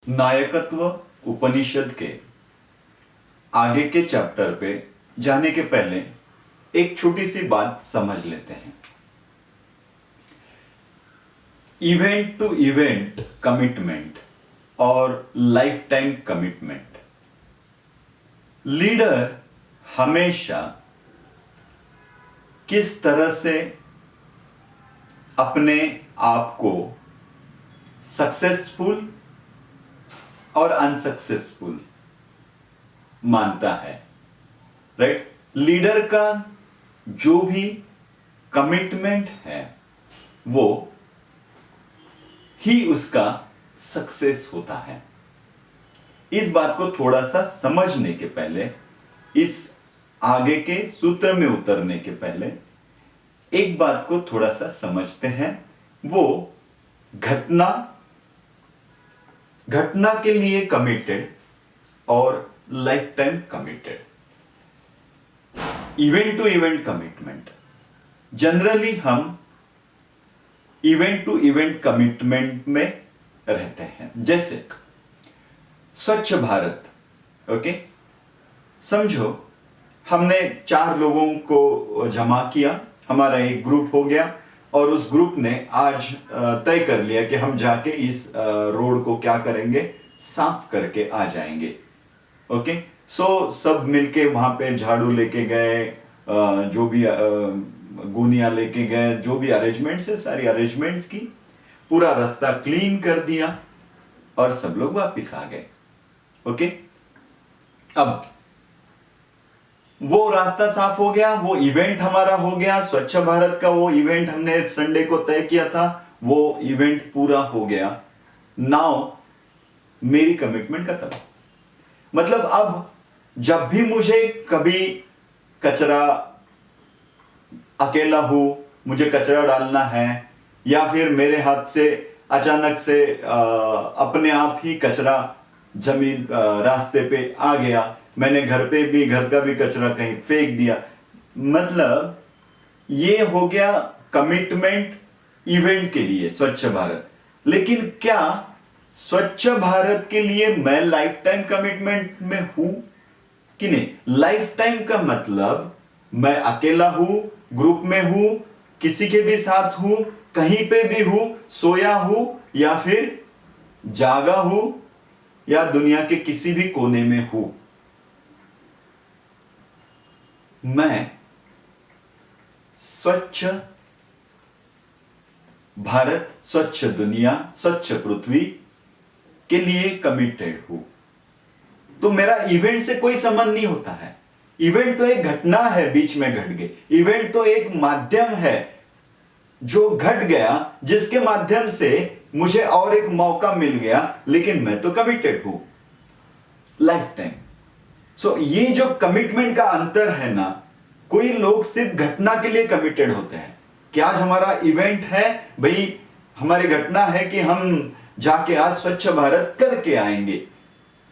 नायकत्व उपनिषद के आगे के चैप्टर पे जाने के पहले एक छोटी सी बात समझ लेते हैं। इवेंट टू इवेंट कमिटमेंट और लाइफ टाइम कमिटमेंट। लीडर हमेशा किस तरह से अपने आप को सक्सेसफुल और अनसक्सेसफुल मानता है, राइट। लीडर का जो भी कमिटमेंट है वो ही उसका सक्सेस होता है। इस बात को थोड़ा सा समझने के पहले, इस आगे के सूत्र में उतरने के पहले एक बात को थोड़ा सा समझते हैं। वो घटना के लिए कमिटेड और life time committed. Event to event commitment, generally हम इवेंट टू इवेंट कमिटमेंट में रहते हैं। जैसे स्वच्छ भारत, ओके, समझो हमने 4 लोगों को जमा किया, हमारा एक ग्रुप हो गया और उस ग्रुप ने आज तय कर लिया कि हम जाके इस रोड को क्या करेंगे, साफ करके आ जाएंगे। ओके, सो सब मिलके वहां पे झाड़ू लेके गए, जो भी गोनियां लेके गए, जो भी अरेंजमेंट्स है सारी अरेंजमेंट्स की, पूरा रास्ता क्लीन कर दिया और सब लोग वापस आ गए। ओके, अब वो रास्ता साफ हो गया, वो इवेंट हमारा हो गया, स्वच्छ भारत का वो इवेंट हमने संडे को तय किया था, वो इवेंट पूरा हो गया। नाउ मेरी कमिटमेंट खत्म। मतलब अब जब भी मुझे कभी कचरा, अकेला हूं, मुझे कचरा डालना है, या फिर मेरे हाथ से अचानक से अपने आप ही कचरा जमीन रास्ते पे आ गया, मैंने घर का भी कचरा कहीं फेंक दिया, मतलब ये हो गया कमिटमेंट इवेंट के लिए, स्वच्छ भारत। लेकिन क्या स्वच्छ भारत के लिए मैं लाइफ टाइम कमिटमेंट में हूं कि नहीं? लाइफ टाइम का मतलब मैं अकेला हूं, ग्रुप में हूं, किसी के भी साथ हूं, कहीं पे भी हूं, सोया हूं या फिर जागा हूं, या दुनिया के किसी भी कोने में हूं, मैं स्वच्छ भारत, स्वच्छ दुनिया, स्वच्छ पृथ्वी के लिए कमिटेड हूं। तो मेरा इवेंट से कोई संबंध नहीं होता है। इवेंट तो एक घटना है, बीच में घट गई। इवेंट तो एक माध्यम है जो घट गया, जिसके माध्यम से मुझे और एक मौका मिल गया, लेकिन मैं तो कमिटेड हूं लाइफ टाइम। सो ये जो कमिटमेंट का अंतर है ना, कोई लोग सिर्फ घटना के लिए कमिटेड होते हैं कि आज हमारा इवेंट है, भाई हमारी घटना है कि हम जाके आज स्वच्छ भारत करके आएंगे,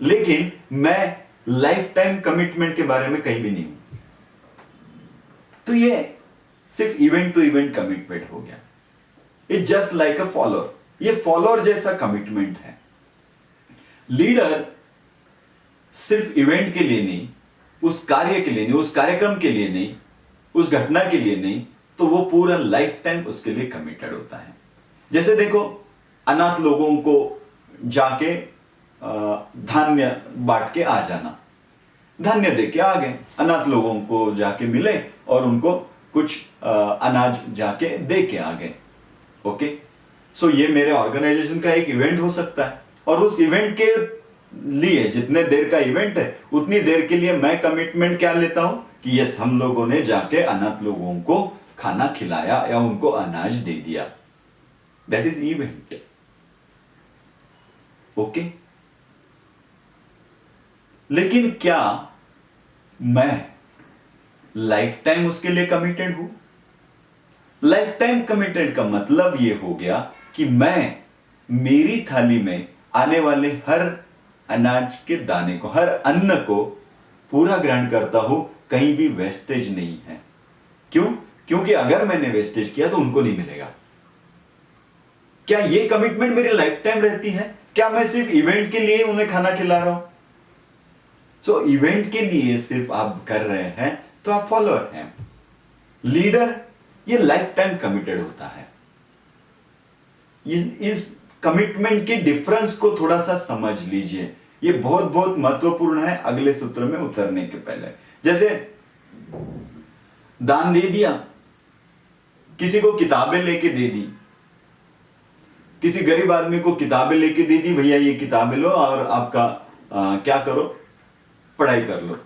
लेकिन मैं लाइफ टाइम कमिटमेंट के बारे में कहीं भी नहीं हूं। तो ये सिर्फ इवेंट टू इवेंट कमिटमेंट हो गया। It just like a follower, ये फॉलोअर जैसा कमिटमेंट है। लीडर सिर्फ इवेंट के लिए नहीं, उस कार्य के लिए नहीं, उस कार्यक्रम के लिए नहीं, उस घटना के लिए नहीं, तो वो पूरा लाइफ टाइम उसके लिए कमिटेड होता है। जैसे देखो, अनाथ लोगों को जाके धान्य बांट के आ जाना, धान्य दे के आ गए, अनाथ लोगों को जाके मिले और उनको कुछ अनाज जाके दे के आ गए। ओके, सो ये मेरे ऑर्गेनाइजेशन का एक इवेंट हो सकता है, और उस इवेंट के लिए, जितने देर का इवेंट है उतनी देर के लिए मैं कमिटमेंट क्या लेता हूं कि यस, हम लोगों ने जाके अनाथ लोगों को खाना खिलाया या उनको अनाज दे दिया। That is event. ओके, लेकिन क्या मैं लाइफ टाइम उसके लिए कमिटेड हूं? लाइफ टाइम कमिटेड का मतलब यह हो गया कि मैं मेरी थाली में आने वाले हर अनाज के दाने को, हर अन्न को पूरा ग्रहण करता हूं, कहीं भी वेस्टेज नहीं है। क्यों? क्योंकि अगर मैंने वेस्टेज किया तो उनको नहीं मिलेगा। क्या यह कमिटमेंट मेरी लाइफ टाइम रहती है? क्या मैं सिर्फ इवेंट के लिए उन्हें खाना खिला रहा हूं? सो इवेंट के लिए सिर्फ आप कर रहे हैं तो आप फॉलोअर हैं। लीडर ये लाइफ टाइम कमिटेड होता है। इस कमिटमेंट के डिफरेंस को थोड़ा सा समझ लीजिए, ये बहुत बहुत महत्वपूर्ण है अगले सूत्र में उतरने के पहले। जैसे दान दे दिया, किसी को किताबें लेके दे दी, किसी गरीब आदमी को किताबें लेके दे दी, भैया ये किताबें लो और आपका क्या करो, पढ़ाई कर लो।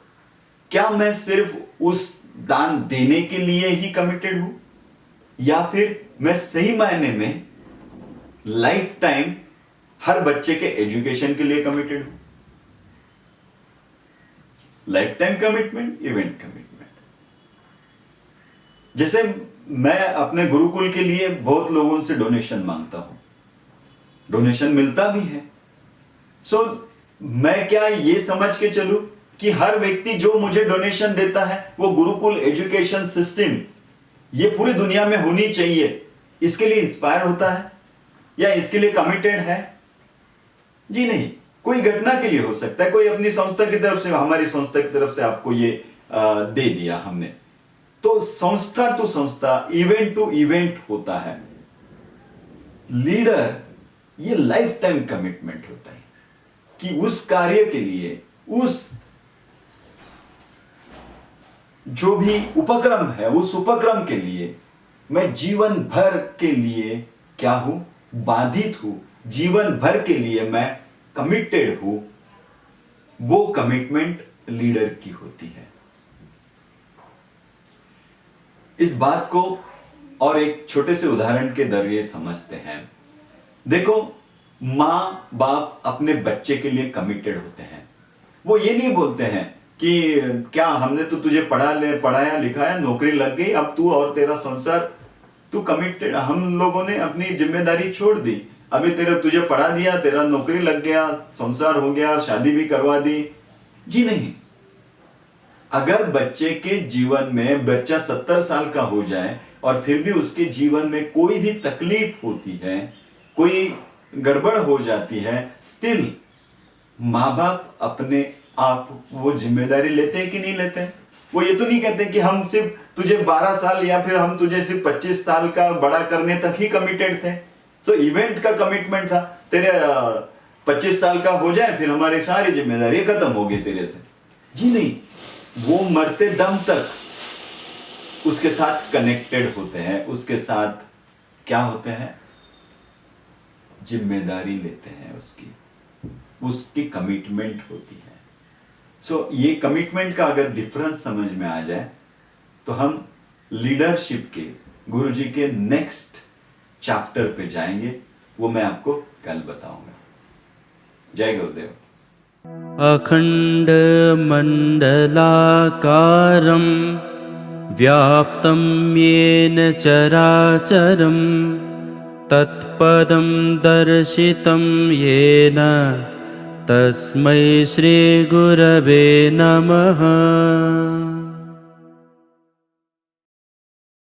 क्या मैं सिर्फ उस दान देने के लिए ही कमिटेड हूं, या फिर मैं सही मायने में लाइफ टाइम हर बच्चे के एजुकेशन के लिए कमिटेड हूं? Life time commitment, event commitment. जैसे मैं अपने गुरुकुल के लिए बहुत लोगों से डोनेशन मांगता हूं, डोनेशन मिलता भी है। सो मैं क्या ये समझ के चलूं कि हर व्यक्ति जो मुझे डोनेशन देता है वो गुरुकुल एजुकेशन सिस्टम ये पूरी दुनिया में होनी चाहिए, इसके लिए इंस्पायर होता है या इसके लिए कमिटेड है? जी नहीं। कोई घटना के लिए हो सकता है, कोई अपनी संस्था की तरफ से, हमारी संस्था की तरफ से आपको ये दे दिया हमने, तो संस्था टू संस्था, इवेंट टू इवेंट होता है। लीडर ये लाइफ टाइम कमिटमेंट होता है कि उस कार्य के लिए, उस जो भी उपक्रम है, उस उपक्रम के लिए मैं जीवन भर के लिए क्या हूं, बाधित हूं, जीवन भर के लिए मैं कमिटेड हूं। वो कमिटमेंट लीडर की होती है। इस बात को और एक छोटे से उदाहरण के जरिए समझते हैं। देखो, मां बाप अपने बच्चे के लिए कमिटेड होते हैं। वो ये नहीं बोलते हैं कि क्या हमने तो तुझे पढ़ाया लिखाया, नौकरी लग गई, अब तू और तेरा संसार, तू कमिटेड, हम लोगों ने अपनी जिम्मेदारी छोड़ दी, अभी तुझे पढ़ा दिया, तेरा नौकरी लग गया, संसार हो गया, शादी भी करवा दी। जी नहीं। अगर बच्चे के जीवन में, बच्चा 70 साल का हो जाए और फिर भी उसके जीवन में कोई भी तकलीफ होती है, कोई गड़बड़ हो जाती है, स्टिल माँ बाप अपने आप वो जिम्मेदारी लेते हैं कि नहीं लेते हैं? वो ये तो नहीं कहते कि हम सिर्फ तुझे 12 साल या फिर हम तुझे सिर्फ 25 साल का बड़ा करने तक ही कमिटेड थे। सो इवेंट का कमिटमेंट था, तेरे 25 साल का हो जाए फिर हमारी सारी जिम्मेदारी खत्म होगी तेरे से। जी नहीं, वो मरते दम तक उसके साथ कनेक्टेड होते हैं, उसके साथ क्या होते हैं, जिम्मेदारी लेते हैं, उसकी कमिटमेंट होती है। सो ये कमिटमेंट का अगर डिफरेंस समझ में आ जाए तो हम लीडरशिप के गुरुजी के नेक्स्ट चैप्टर पे जाएंगे, वो मैं आपको कल बताऊंगा। जय गुरुदेव। अखंड मंडलाकारं व्याप्तं येन चराचरं तत्पदं दर्शितं येन तस्मै श्री गुरवे नमः।